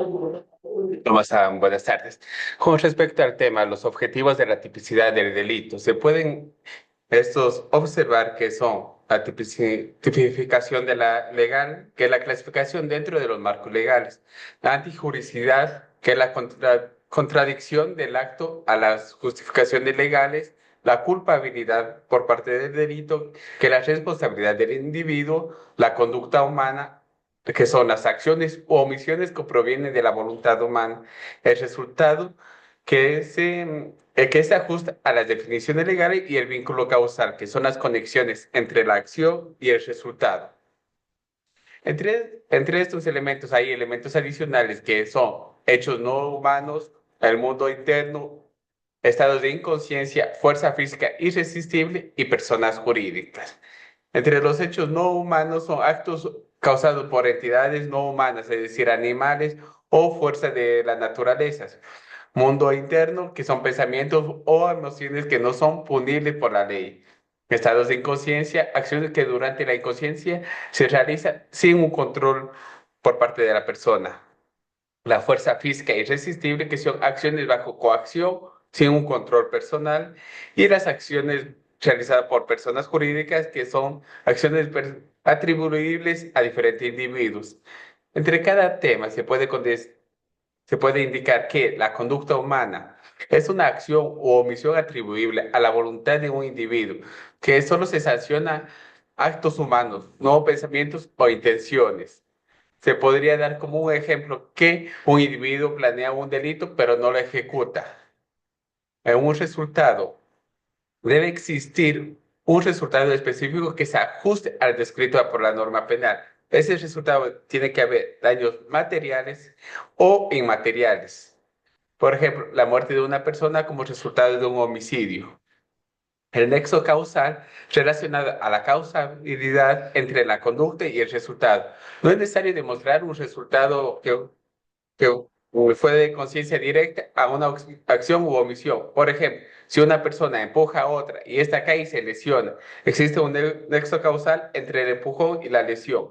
Buenas tardes. Con respecto al tema, los objetivos de la tipicidad del delito, se pueden estos observar que son la tipificación de la legal, que es la clasificación dentro de los marcos legales, la antijuricidad, que es la contradicción del acto a las justificaciones legales, la culpabilidad por parte del delito, que es la responsabilidad del individuo, la conducta humana, que son las acciones o omisiones que provienen de la voluntad humana, el resultado que se ajusta a las definiciones legales y el vínculo causal, que son las conexiones entre la acción y el resultado. Entre estos elementos hay elementos adicionales que son hechos no humanos, el mundo interno, estados de inconsciencia, fuerza física irresistible y personas jurídicas. Entre los hechos no humanos son actos causados por entidades no humanas, es decir, animales o fuerzas de la naturaleza. Mundo interno, que son pensamientos o emociones que no son punibles por la ley. Estados de inconsciencia, acciones que durante la inconsciencia se realizan sin un control por parte de la persona. La fuerza física irresistible, que son acciones bajo coacción, sin un control personal. Y las acciones realizadas por personas jurídicas, que son acciones atribuibles a diferentes individuos. Entre cada tema se puede indicar que la conducta humana es una acción u omisión atribuible a la voluntad de un individuo, que solo se sanciona actos humanos, no pensamientos o intenciones. Se podría dar como un ejemplo que un individuo planea un delito pero no lo ejecuta. En un resultado, debe existir un resultado específico que se ajuste al descrito por la norma penal. Ese resultado tiene que haber daños materiales o inmateriales. Por ejemplo, la muerte de una persona como resultado de un homicidio. El nexo causal relacionado a la causabilidad entre la conducta y el resultado. No es necesario demostrar un resultado que fue de conciencia directa a una acción u omisión. Por ejemplo, si una persona empuja a otra y esta cae y se lesiona, existe un nexo causal entre el empujón y la lesión.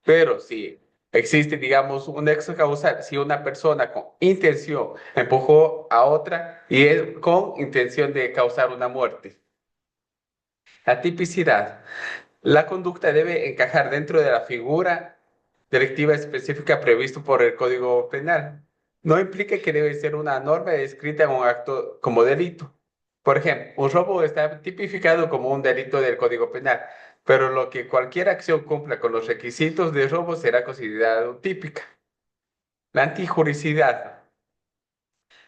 Pero si existe, digamos, un nexo causal, si una persona con intención empujó a otra y es con intención de causar una muerte. La tipicidad. La conducta debe encajar dentro de la figura delictiva específica previsto por el Código Penal. No implica que debe ser una norma descrita en un acto como delito. Por ejemplo, un robo está tipificado como un delito del Código Penal, pero lo que cualquier acción cumpla con los requisitos de robo será considerado típica. La antijuricidad.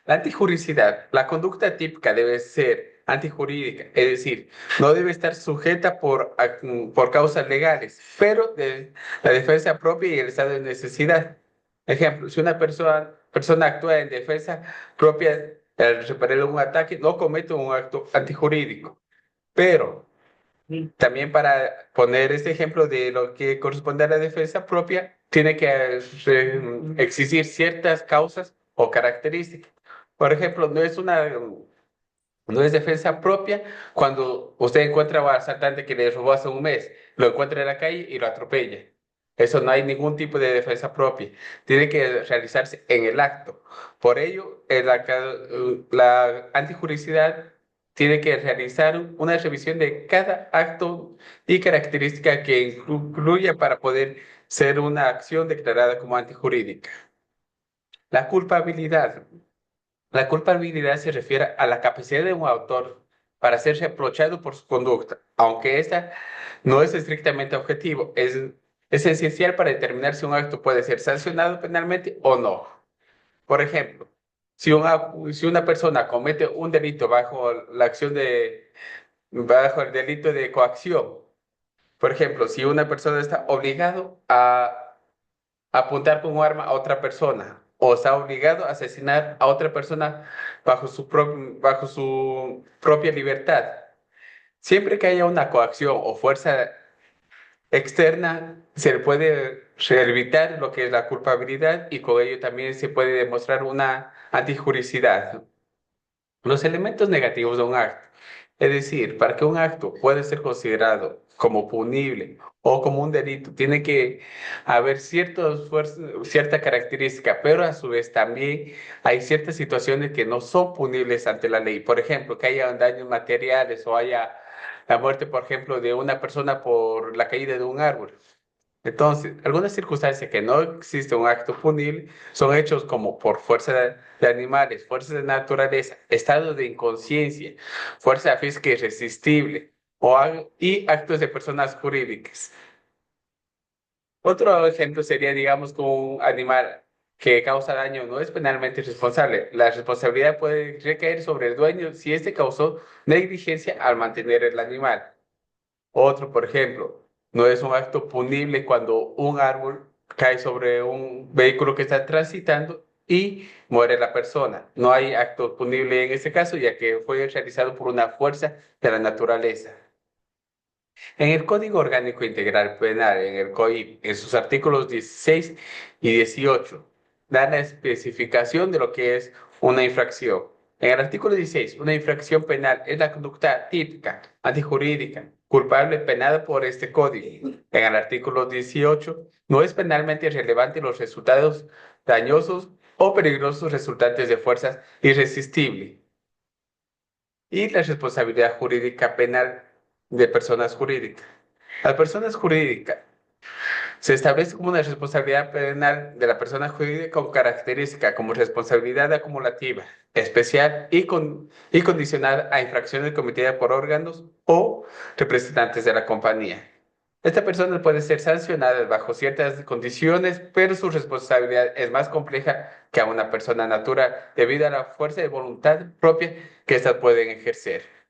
La antijuricidad, la conducta típica debe ser antijurídica, es decir, no debe estar sujeta por causas legales, pero de la defensa propia y el estado de necesidad. Ejemplo, si una persona actúa en defensa propia al repeler un ataque, no comete un acto antijurídico. Pero también para poner este ejemplo de lo que corresponde a la defensa propia, tiene que existir ciertas causas o características. Por ejemplo, no es defensa propia cuando usted encuentra a un asaltante que le robó hace un mes, lo encuentra en la calle y lo atropella. Eso no hay ningún tipo de defensa propia. Tiene que realizarse en el acto. Por ello, la antijuricidad tiene que realizar una revisión de cada acto y característica que incluya para poder ser una acción declarada como antijurídica. La culpabilidad. La culpabilidad se refiere a la capacidad de un autor para ser reprochado por su conducta, aunque esta no es estrictamente objetivo, es esencial para determinar si un acto puede ser sancionado penalmente o no. Por ejemplo, si una persona comete un delito bajo el delito de coacción, por ejemplo, si una persona está obligado a apuntar con un arma a otra persona o está obligado a asesinar a otra persona bajo su propia libertad. Siempre que haya una coacción o fuerza externa, se le puede evitar lo que es la culpabilidad y con ello también se puede demostrar una antijuricidad. Los elementos negativos de un acto. Es decir, para que un acto pueda ser considerado como punible o como un delito. Tiene que haber cierta característica, pero a su vez también hay ciertas situaciones que no son punibles ante la ley. Por ejemplo, que haya daños materiales o haya la muerte, por ejemplo, de una persona por la caída de un árbol. Entonces, algunas circunstancias que no existe un acto punible son hechos como por fuerza de animales, fuerza de naturaleza, estado de inconsciencia, fuerza física irresistible y actos de personas jurídicas. Otro ejemplo sería, digamos, con un animal que causa daño no es penalmente responsable. La responsabilidad puede recaer sobre el dueño si éste causó negligencia al mantener el animal. Otro, por ejemplo, no es un acto punible cuando un árbol cae sobre un vehículo que está transitando y muere la persona. No hay acto punible en este caso, ya que fue realizado por una fuerza de la naturaleza. En el Código Orgánico Integral Penal, en el COIP, en sus artículos 16 y 18, dan la especificación de lo que es una infracción. En el artículo 16, una infracción penal es la conducta típica, antijurídica, culpable penada por este código. En el artículo 18, no es penalmente relevante los resultados dañosos o peligrosos resultantes de fuerzas irresistibles y la responsabilidad jurídica penal de personas jurídicas. Las personas jurídicas se establece como una responsabilidad penal de la persona jurídica con característica como responsabilidad acumulativa, especial y condicionada a infracciones cometidas por órganos o representantes de la compañía. Esta persona puede ser sancionada bajo ciertas condiciones, pero su responsabilidad es más compleja que a una persona natural debido a la fuerza de voluntad propia que éstas pueden ejercer.